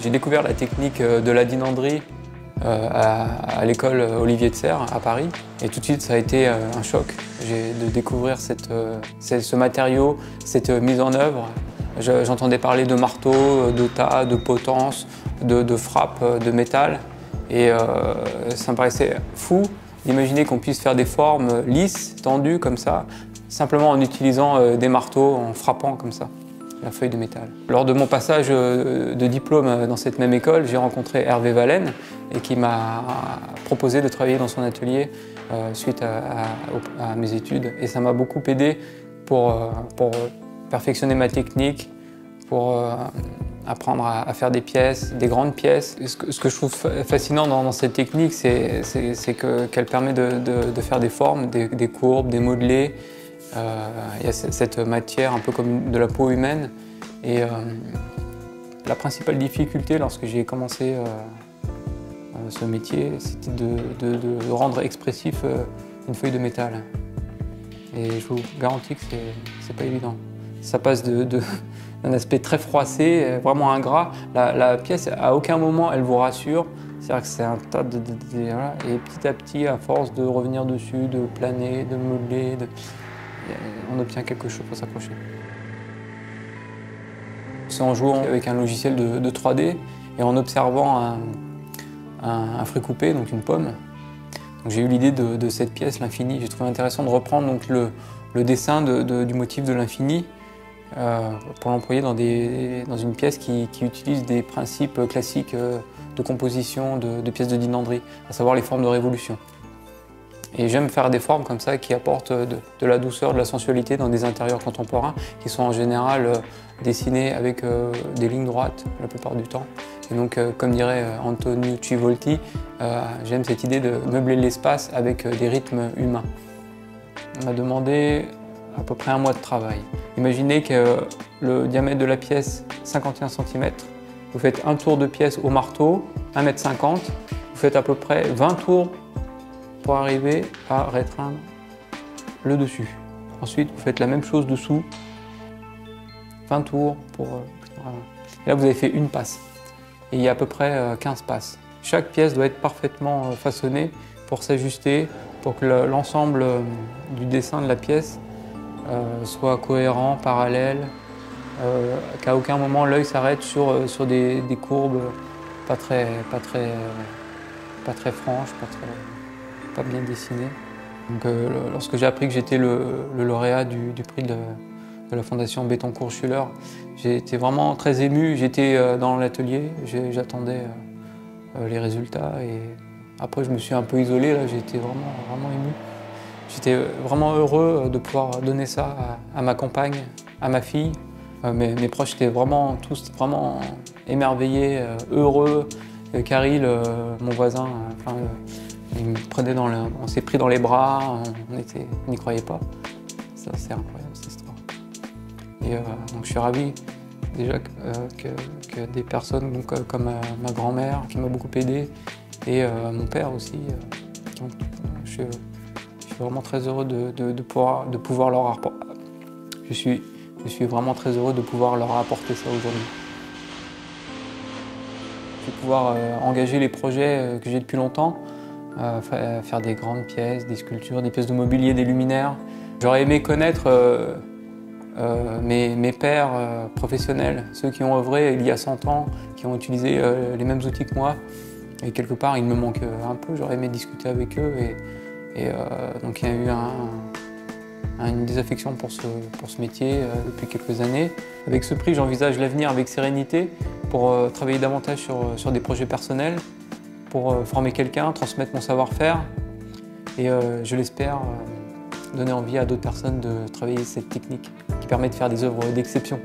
J'ai découvert la technique de la dinanderie à l'école Olivier de Serres à Paris. Et tout de suite, ça a été un choc de découvrir ce matériau, cette mise en œuvre. J'entendais parler de marteau, de tas, de potence, de frappe, de métal. Et ça me paraissait fou d'imaginer qu'on puisse faire des formes lisses, tendues comme ça, simplement en utilisant des marteaux, en frappant comme ça la feuille de métal. Lors de mon passage de diplôme dans cette même école, j'ai rencontré Hervé Vallène et qui m'a proposé de travailler dans son atelier suite à mes études. Et ça m'a beaucoup aidé pour perfectionner ma technique, pour apprendre à faire des pièces, des grandes pièces. Ce que je trouve fascinant dans cette technique, c'est qu'elle permet de faire des formes, des courbes, des modelés. Il y a cette matière un peu comme de la peau humaine. Et la principale difficulté lorsque j'ai commencé ce métier, c'était de rendre expressif une feuille de métal. Et je vous garantis que c'est pas évident. Ça passe d'un aspect très froissé, vraiment ingrat. La pièce, à aucun moment, elle vous rassure. C'est-à-dire que c'est un tas voilà. Et petit à petit, à force de revenir dessus, de planer, de modeler, on obtient quelque chose pour s'accrocher. C'est en jouant avec un logiciel de 3D et en observant un fruit coupé, donc une pomme. J'ai eu l'idée de cette pièce, l'infini. J'ai trouvé intéressant de reprendre donc, le dessin du motif de l'infini pour l'employer dans une pièce qui utilise des principes classiques de composition de pièces de dinanderie, à savoir les formes de révolution. Et j'aime faire des formes comme ça qui apportent de la douceur, de la sensualité dans des intérieurs contemporains qui sont en général dessinés avec des lignes droites la plupart du temps. Et donc, comme dirait Antoniucci Volti, j'aime cette idée de meubler l'espace avec des rythmes humains. On m'a demandé à peu près un mois de travail. Imaginez que le diamètre de la pièce, 51 cm, vous faites un tour de pièce au marteau, 1,50 m, vous faites à peu près 20 tours pour arriver à rétreindre le dessus. Ensuite, vous faites la même chose dessous, 20 tours pour... Et là, vous avez fait une passe. Et il y a à peu près 15 passes. Chaque pièce doit être parfaitement façonnée pour s'ajuster, pour que l'ensemble du dessin de la pièce soit cohérent, parallèle, qu'à aucun moment l'œil s'arrête sur des courbes pas très franches, pas bien dessinées. Donc, lorsque j'ai appris que j'étais le lauréat du prix de la Fondation Bettencourt-Schuller, j'ai été vraiment très ému. J'étais dans l'atelier, j'attendais les résultats et après je me suis un peu isolé, là j'étais vraiment ému. J'étais vraiment heureux de pouvoir donner ça à ma compagne, à ma fille. Mes proches étaient tous vraiment émerveillés, heureux. Caril, mon voisin, il me prenait on s'est pris dans les bras, on n'y croyait pas. Ça, c'est incroyable cette histoire. Et donc je suis ravi déjà que des personnes comme ma grand-mère qui m'a beaucoup aidé et mon père aussi. Donc, je suis vraiment très heureux de pouvoir leur apporter. Je suis vraiment très heureux de pouvoir leur apporter ça aujourd'hui. Je vais pouvoir engager les projets que j'ai depuis longtemps, faire des grandes pièces, des sculptures, des pièces de mobilier, des luminaires. J'aurais aimé connaître mes pairs professionnels, ceux qui ont œuvré il y a 100 ans, qui ont utilisé les mêmes outils que moi. Et quelque part, il me manque un peu, j'aurais aimé discuter avec eux. Donc il y a eu une désaffection pour ce métier depuis quelques années. Avec ce prix, j'envisage l'avenir avec sérénité pour travailler davantage sur des projets personnels, pour former quelqu'un, transmettre mon savoir-faire et je l'espère donner envie à d'autres personnes de travailler cette technique qui permet de faire des œuvres d'exception.